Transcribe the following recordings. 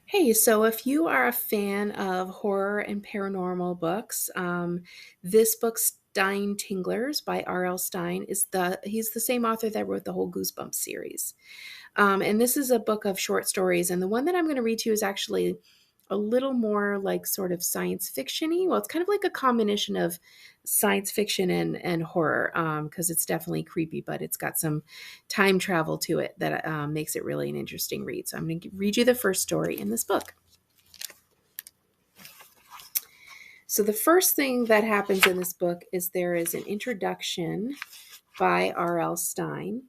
Hey, so if you are a fan of horror and paranormal books, this book, Stinetinglers by R.L. Stine, he's the same author that wrote the whole Goosebumps series. And this is a book of short stories, and the one that I'm going to read to you is actually a little more like sort of science fiction-y. Well, it's kind of like a combination of science fiction and horror, because it's definitely creepy, but it's got some time travel to it that makes it really an interesting read. So I'm going to read you the first story in this book. So the first thing that happens in this book is there is an introduction by R.L. Stine.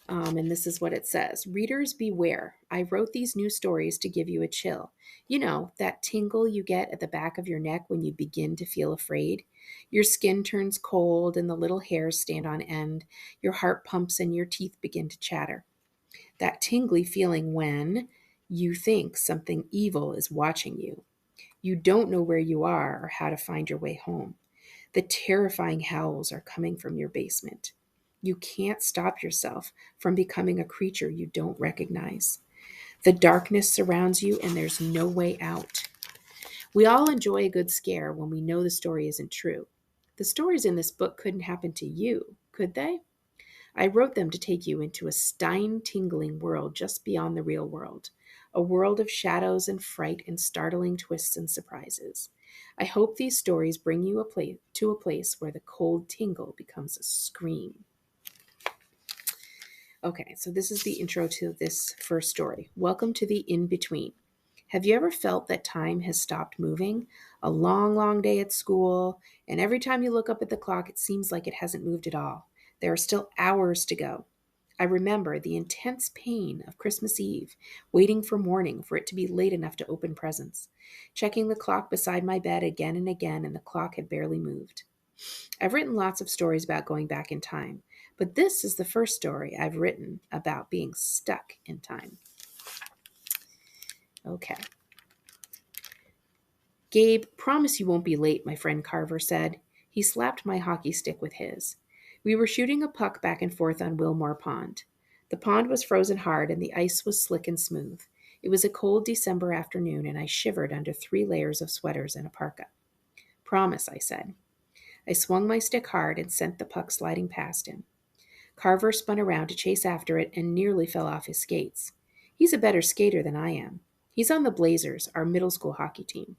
And this is what it says. Readers beware. I wrote these new stories to give you a chill. You know, that tingle you get at the back of your neck when you begin to feel afraid. Your skin turns cold and the little hairs stand on end. Your heart pumps and your teeth begin to chatter. That tingly feeling when you think something evil is watching you. You don't know where you are or how to find your way home. The terrifying howls are coming from your basement. You can't stop yourself from becoming a creature you don't recognize. The darkness surrounds you and there's no way out. We all enjoy a good scare when we know the story isn't true. The stories in this book couldn't happen to you, could they? I wrote them to take you into a Stine-tingling world just beyond the real world, a world of shadows and fright and startling twists and surprises. I hope these stories bring you to a place where the cold tingle becomes a scream. Okay, so this is the intro to this first story. Welcome to the in-between. Have you ever felt that time has stopped moving? A long, long day at school, and every time you look up at the clock, it seems like it hasn't moved at all. There are still hours to go. I remember the intense pain of Christmas Eve, waiting for morning for it to be late enough to open presents, checking the clock beside my bed again and again, and the clock had barely moved. I've written lots of stories about going back in time, but this is the first story I've written about being stuck in time. Okay. Gabe, promise you won't be late, my friend Carver said. He slapped my hockey stick with his. We were shooting a puck back and forth on Wilmore Pond. The pond was frozen hard and the ice was slick and smooth. It was a cold December afternoon and I shivered under 3 layers of sweaters and a parka. Promise, I said. I swung my stick hard and sent the puck sliding past him. Carver spun around to chase after it and nearly fell off his skates. He's a better skater than I am. He's on the Blazers, our middle school hockey team.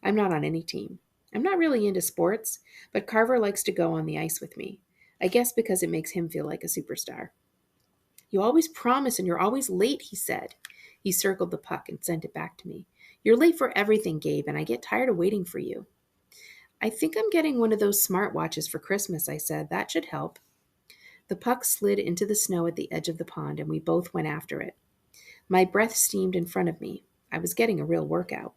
I'm not on any team. I'm not really into sports, but Carver likes to go on the ice with me. I guess because it makes him feel like a superstar. You always promise and you're always late, he said. He circled the puck and sent it back to me. You're late for everything, Gabe, and I get tired of waiting for you. I think I'm getting one of those smartwatches for Christmas, I said. That should help. The puck slid into the snow at the edge of the pond, and we both went after it. My breath steamed in front of me. I was getting a real workout.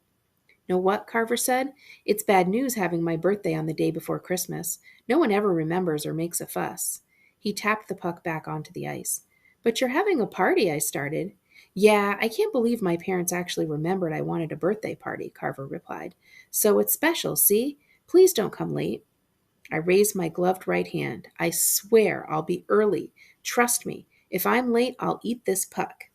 Know what? Carver said. It's bad news having my birthday on the day before Christmas. No one ever remembers or makes a fuss. He tapped the puck back onto the ice. But you're having a party, I started. Yeah, I can't believe my parents actually remembered I wanted a birthday party, Carver replied. So it's special, see? Please don't come late. I raised my gloved right hand. I swear I'll be early. Trust me. If I'm late, I'll eat this puck.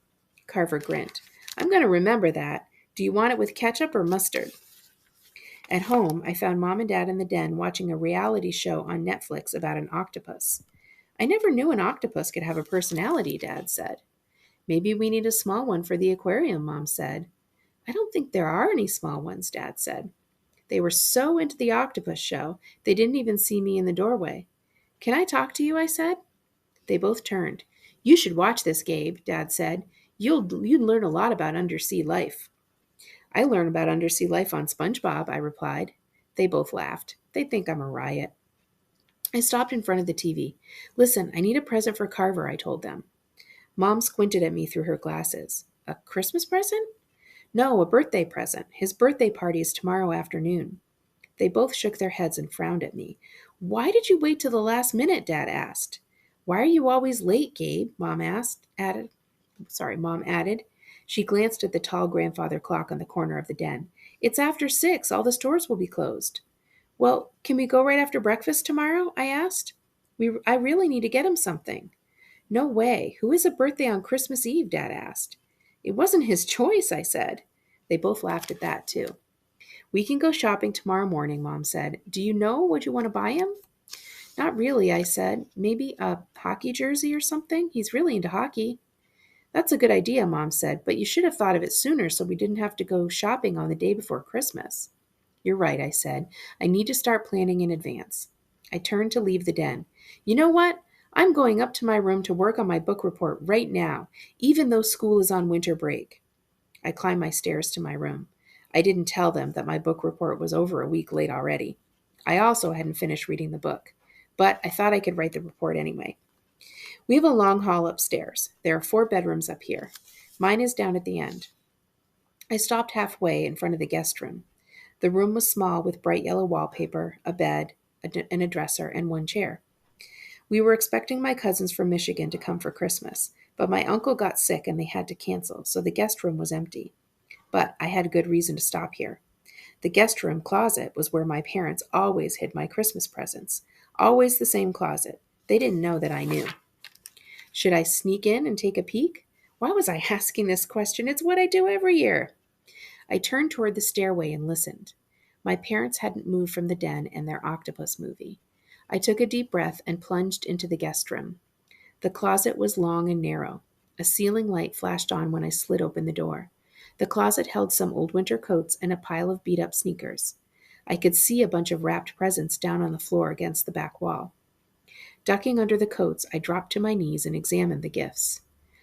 Carver grinned. I'm going to remember that. Do you want it with ketchup or mustard? At home, I found Mom and Dad in the den watching a reality show on Netflix about an octopus. I never knew an octopus could have a personality, Dad said. Maybe we need a small one for the aquarium, Mom said. I don't think there are any small ones, Dad said. They were so into the octopus show, they didn't even see me in the doorway. Can I talk to you? I said. They both turned. You should watch this, Gabe, Dad said. You'd learn a lot about undersea life. I learn about undersea life on SpongeBob, I replied. They both laughed. They think I'm a riot. I stopped in front of the TV. Listen, I need a present for Carver, I told them. Mom squinted at me through her glasses. A Christmas present? No, a birthday present. His birthday party is tomorrow afternoon. They both shook their heads and frowned at me. Why did you wait till the last minute? Dad asked. Why are you always late, Gabe? Mom added. She glanced at the tall grandfather clock on the corner of the den. It's after 6. All the stores will be closed. Well, can we go right after breakfast tomorrow? I asked. I really need to get him something. No way. Who has a birthday on Christmas Eve? Dad asked. It wasn't his choice, I said. They both laughed at that, too. "We can go shopping tomorrow morning," Mom said. "Do you know what you want to buy him?" "Not really," I said. "Maybe a hockey jersey or something? He's really into hockey." "That's a good idea," Mom said, "but you should have thought of it sooner so we didn't have to go shopping on the day before Christmas." "You're right," I said. "I need to start planning in advance." I turned to leave the den. "You know what? I'm going up to my room to work on my book report right now, even though school is on winter break." I climbed my stairs to my room. I didn't tell them that my book report was over a week late already. I also hadn't finished reading the book, but I thought I could write the report anyway. We have a long hall upstairs. There are 4 bedrooms up here. Mine is down at the end. I stopped halfway in front of the guest room. The room was small with bright yellow wallpaper, a bed, and a dresser, and 1 chair. We were expecting my cousins from Michigan to come for Christmas, but my uncle got sick and they had to cancel, so the guest room was empty. But I had a good reason to stop here. The guest room closet was where my parents always hid my Christmas presents. Always the same closet. They didn't know that I knew. Should I sneak in and take a peek? Why was I asking this question? It's what I do every year. I turned toward the stairway and listened. My parents hadn't moved from the den and their octopus movie. I took a deep breath and plunged into the guest room. The closet was long and narrow. A ceiling light flashed on when I slid open the door. The closet held some old winter coats and a pile of beat-up sneakers. I could see a bunch of wrapped presents down on the floor against the back wall. Ducking under the coats, I dropped to my knees and examined the gifts.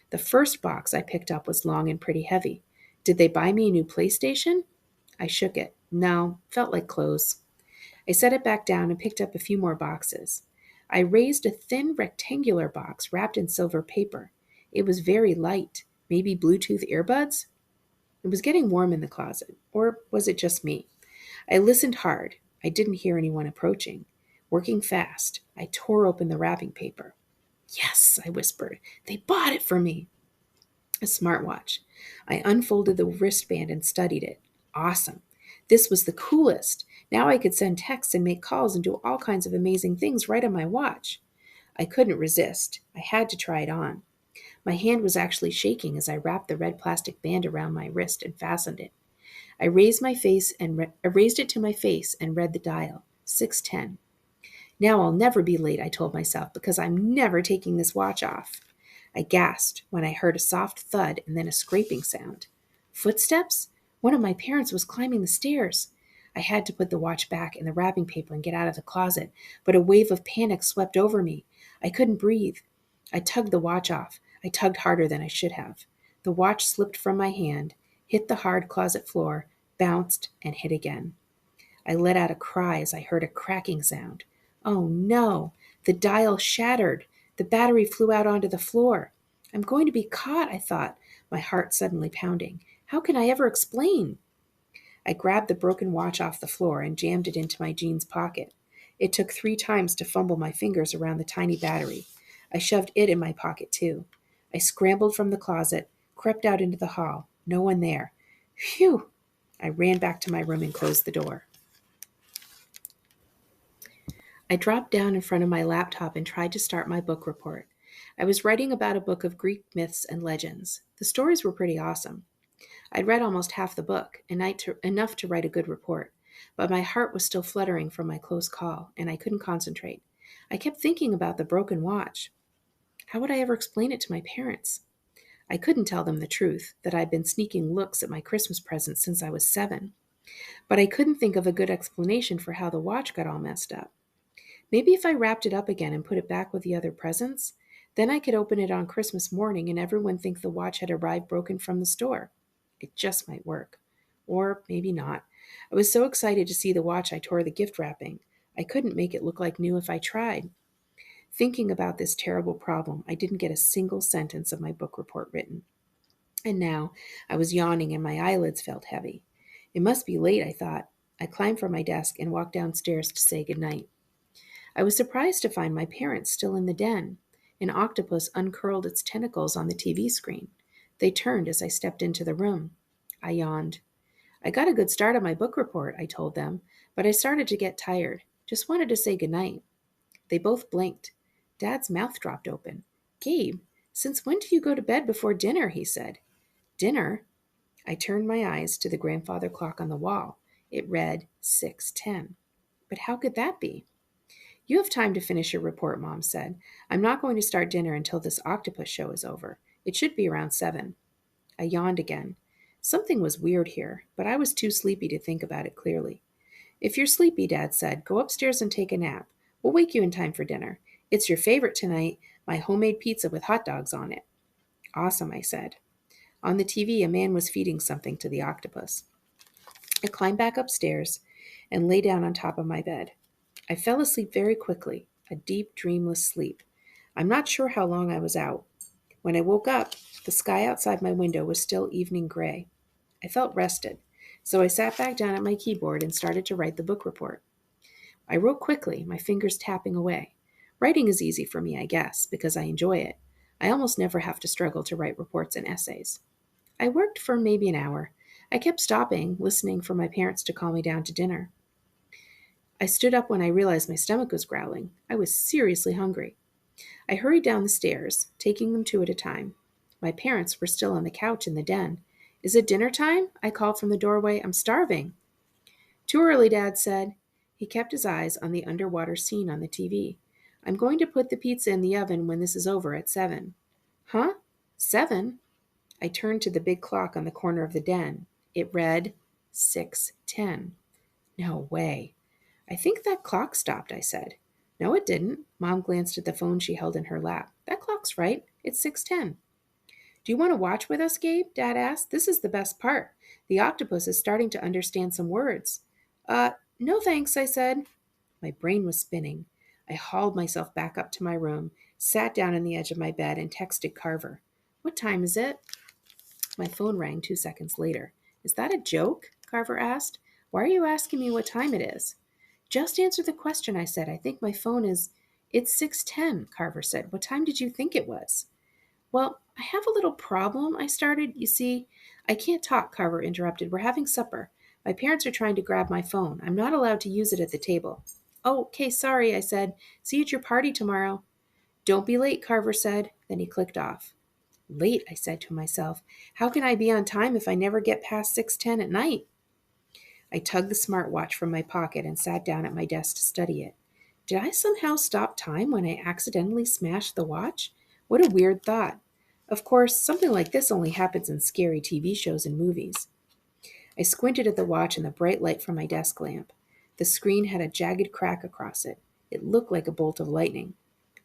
The first box I picked up was long and pretty heavy. Did they buy me a new PlayStation? I shook it. No, felt like clothes. I set it back down and picked up a few more boxes. I raised a thin rectangular box wrapped in silver paper. It was very light. Maybe Bluetooth earbuds? It was getting warm in the closet. Or was it just me? I listened hard. I didn't hear anyone approaching. Working fast, I tore open the wrapping paper. "Yes," I whispered. "They bought it for me." A smartwatch. I unfolded the wristband and studied it. Awesome. This was the coolest. Now I could send texts and make calls and do all kinds of amazing things right on my watch. I couldn't resist. I had to try it on. My hand was actually shaking as I wrapped the red plastic band around my wrist and fastened it. I raised it to my face and read the dial. 6:10. Now I'll never be late, I told myself, because I'm never taking this watch off. I gasped when I heard a soft thud and then a scraping sound. Footsteps? One of my parents was climbing the stairs. I had to put the watch back in the wrapping paper and get out of the closet, but a wave of panic swept over me. I couldn't breathe. I tugged the watch off. I tugged harder than I should have. The watch slipped from my hand, hit the hard closet floor, bounced, and hit again. I let out a cry as I heard a cracking sound. Oh no! The dial shattered. The battery flew out onto the floor. I'm going to be caught, I thought, my heart suddenly pounding. How can I ever explain? I grabbed the broken watch off the floor and jammed it into my jeans pocket. It took 3 times to fumble my fingers around the tiny battery. I shoved it in my pocket too. I scrambled from the closet, crept out into the hall. No one there. Phew! I ran back to my room and closed the door. I dropped down in front of my laptop and tried to start my book report. I was writing about a book of Greek myths and legends. The stories were pretty awesome. I'd read almost half the book, enough to write a good report, but my heart was still fluttering from my close call, and I couldn't concentrate. I kept thinking about the broken watch. How would I ever explain it to my parents? I couldn't tell them the truth, that I'd been sneaking looks at my Christmas presents since I was 7. But I couldn't think of a good explanation for how the watch got all messed up. Maybe if I wrapped it up again and put it back with the other presents, then I could open it on Christmas morning and everyone think the watch had arrived broken from the store. It just might work. Or maybe not. I was so excited to see the watch I tore the gift wrapping. I couldn't make it look like new if I tried. Thinking about this terrible problem, I didn't get a single sentence of my book report written. And now I was yawning and my eyelids felt heavy. It must be late, I thought. I climbed from my desk and walked downstairs to say goodnight. I was surprised to find my parents still in the den. An octopus uncurled its tentacles on the TV screen. They turned as I stepped into the room. I yawned. "I got a good start on my book report," I told them, but I started to get tired. Just wanted to say goodnight. They both blinked. Dad's mouth dropped open. "Gabe, since when do you go to bed before dinner?" he said. "Dinner?" I turned my eyes to the grandfather clock on the wall. It read 6:10. But how could that be? You have time to finish your report, Mom said. I'm not going to start dinner until this octopus show is over. It should be around 7. I yawned again. Something was weird here, but I was too sleepy to think about it clearly. If you're sleepy, Dad said, go upstairs and take a nap. We'll wake you in time for dinner. It's your favorite tonight, my homemade pizza with hot dogs on it. Awesome, I said. On the TV, a man was feeding something to the octopus. I climbed back upstairs and lay down on top of my bed. I fell asleep very quickly, a deep, dreamless sleep. I'm not sure how long I was out. When I woke up, the sky outside my window was still evening gray. I felt rested, so I sat back down at my keyboard and started to write the book report. I wrote quickly, my fingers tapping away. Writing is easy for me, I guess, because I enjoy it. I almost never have to struggle to write reports and essays. I worked for maybe an hour. I kept stopping, listening for my parents to call me down to dinner. I stood up when I realized my stomach was growling. I was seriously hungry. I hurried down the stairs, taking them two at a time. My parents were still on the couch in the den. Is it dinner time? I called from the doorway. I'm starving. Too early, Dad said. He kept his eyes on the underwater scene on the TV. I'm going to put the pizza in the oven when this is over at 7. Huh? 7? I turned to the big clock on the corner of the den. It read 6:10. No way. I think that clock stopped, I said. No, it didn't. Mom glanced at the phone she held in her lap. That clock's right. It's 6:10. Do you want to watch with us, Gabe? Dad asked. This is the best part. The octopus is starting to understand some words. No thanks, I said. My brain was spinning. I hauled myself back up to my room, sat down on the edge of my bed, and texted Carver. What time is it? My phone rang 2 seconds later. Is that a joke? Carver asked. Why are you asking me what time it is? Just answer the question, I said. I think my phone is... It's 6:10, Carver said. What time did you think it was? Well, I have a little problem, I started. You see, I can't talk, Carver interrupted. We're having supper. My parents are trying to grab my phone. I'm not allowed to use it at the table. Oh, okay, sorry, I said. See you at your party tomorrow. Don't be late, Carver said. Then he clicked off. Late, I said to myself. How can I be on time if I never get past 6:10 at night? I tugged the smartwatch from my pocket and sat down at my desk to study it. Did I somehow stop time when I accidentally smashed the watch? What a weird thought. Of course, something like this only happens in scary TV shows and movies. I squinted at the watch in the bright light from my desk lamp. The screen had a jagged crack across it. It looked like a bolt of lightning.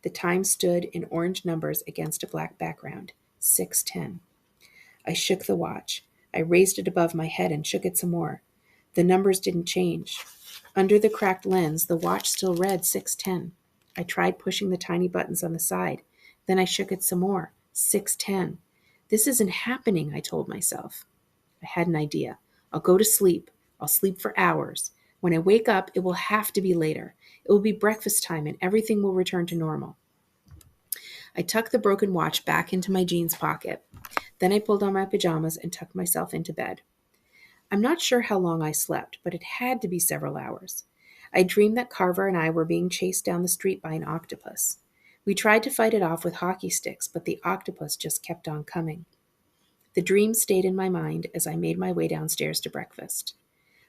The time stood in orange numbers against a black background. 6:10. I shook the watch. I raised it above my head and shook it some more. The numbers didn't change. Under the cracked lens, the watch still read 6:10. I tried pushing the tiny buttons on the side. Then I shook it some more. 6:10. This isn't happening, I told myself. I had an idea. I'll go to sleep. I'll sleep for hours. When I wake up, it will have to be later. It will be breakfast time and everything will return to normal. I tucked the broken watch back into my jeans pocket. Then I pulled on my pajamas and tucked myself into bed. I'm not sure how long I slept, but it had to be several hours. I dreamed that Carver and I were being chased down the street by an octopus. We tried to fight it off with hockey sticks, but the octopus just kept on coming. The dream stayed in my mind as I made my way downstairs to breakfast.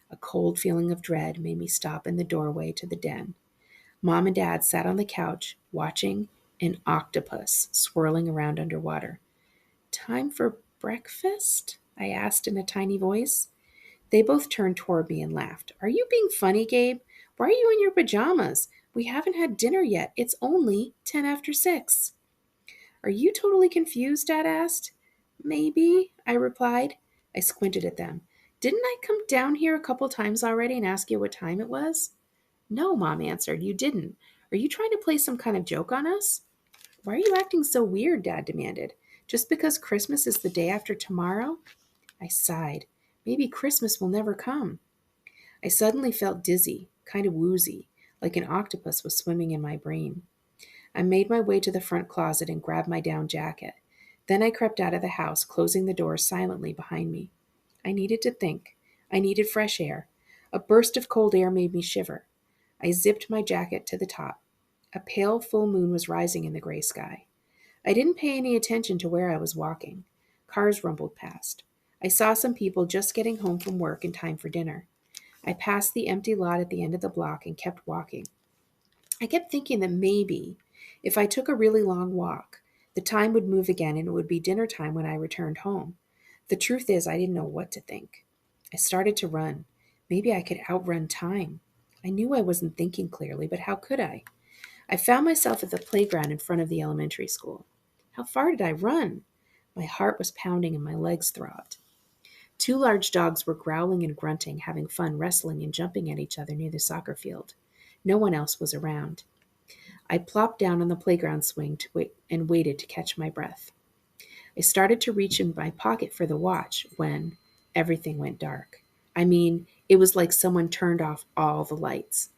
A cold feeling of dread made me stop in the doorway to the den. Mom and Dad sat on the couch, watching an octopus swirling around underwater. Time for breakfast? I asked in a tiny voice. They both turned toward me and laughed. Are you being funny, Gabe? Why are you in your pajamas? We haven't had dinner yet. It's only 10 after 6. Are you totally confused? Dad asked. Maybe, I replied. I squinted at them. Didn't I come down here a couple times already and ask you what time it was? No, Mom answered. You didn't. Are you trying to play some kind of joke on us? Why are you acting so weird? Dad demanded. Just because Christmas is the day after tomorrow? I sighed. Maybe Christmas will never come. I suddenly felt dizzy, kind of woozy, like an octopus was swimming in my brain. I made my way to the front closet and grabbed my down jacket. Then I crept out of the house, closing the door silently behind me. I needed to think. I needed fresh air. A burst of cold air made me shiver. I zipped my jacket to the top. A pale full moon was rising in the gray sky. I didn't pay any attention to where I was walking. Cars rumbled past. I saw some people just getting home from work in time for dinner. I passed the empty lot at the end of the block and kept walking. I kept thinking that maybe if I took a really long walk, the time would move again and it would be dinner time when I returned home. The truth is, I didn't know what to think. I started to run. Maybe I could outrun time. I knew I wasn't thinking clearly, but how could I? I found myself at the playground in front of the elementary school. How far did I run? My heart was pounding and my legs throbbed. Two large dogs were growling and grunting, having fun wrestling and jumping at each other near the soccer field. No one else was around. I plopped down on the playground swing and waited to catch my breath. I started to reach in my pocket for the watch when everything went dark. I mean, it was like someone turned off all the lights.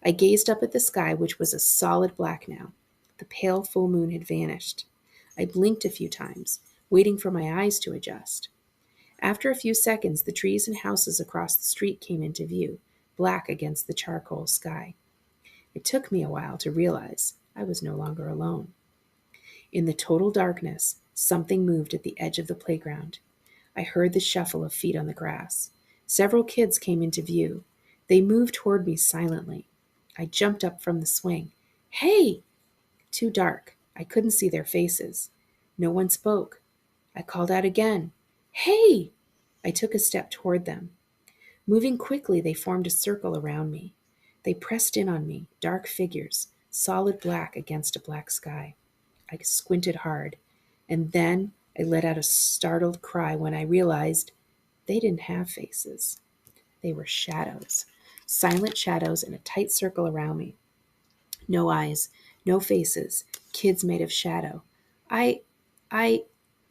I gazed up at the sky, which was a solid black now. The pale full moon had vanished. I blinked a few times, waiting for my eyes to adjust. After a few seconds, the trees and houses across the street came into view, black against the charcoal sky. It took me a while to realize I was no longer alone. In the total darkness, something moved at the edge of the playground. I heard the shuffle of feet on the grass. Several kids came into view. They moved toward me silently. I jumped up from the swing. "Hey!" Too dark. I couldn't see their faces. No one spoke. I called out again. "Hey!" I took a step toward them. Moving quickly, they formed a circle around me. They pressed in on me, dark figures, solid black against a black sky. I squinted hard, and then I let out a startled cry when I realized they didn't have faces. They were shadows, silent shadows in a tight circle around me. No eyes, no faces, kids made of shadow. I, I,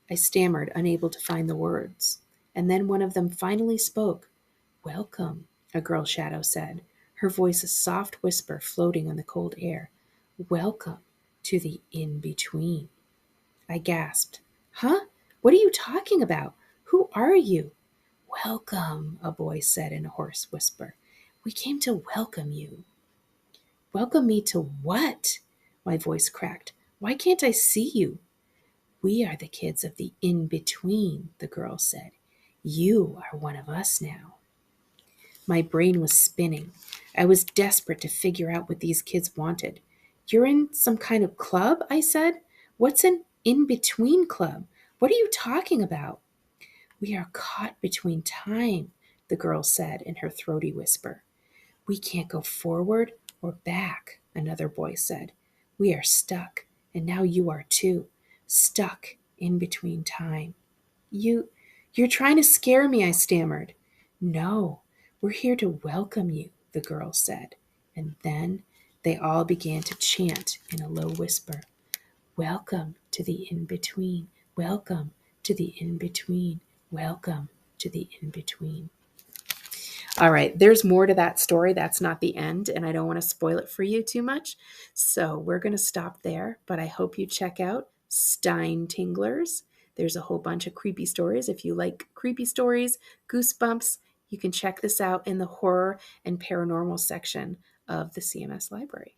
I stammered, unable to find the words. And then one of them finally spoke. "Welcome," a girl shadow said, her voice a soft whisper floating on the cold air. "Welcome to the in-between." I gasped. "Huh? What are you talking about? Who are you?" "Welcome," a boy said in a hoarse whisper. "We came to welcome you." "Welcome me to what?" My voice cracked. "Why can't I see you?" "We are the kids of the in-between," the girl said. "You are one of us now." My brain was spinning. I was desperate to figure out what these kids wanted. "You're in some kind of club?" I said. "What's an in-between club? What are you talking about?" "We are caught between time," the girl said in her throaty whisper. "We can't go forward or back," another boy said. "We are stuck, and now you are too. Stuck in between time." You're trying to scare me," I stammered. "No, we're here to welcome you," the girl said. And then they all began to chant in a low whisper. "Welcome to the in-between. Welcome to the in-between. Welcome to the in-between." All right, there's more to that story. That's not the end, and I don't want to spoil it for you too much. So we're going to stop there, but I hope you check out Stinetinglers. There's a whole bunch of creepy stories. If you like creepy stories, goosebumps, you can check this out in the horror and paranormal section of the CMS library.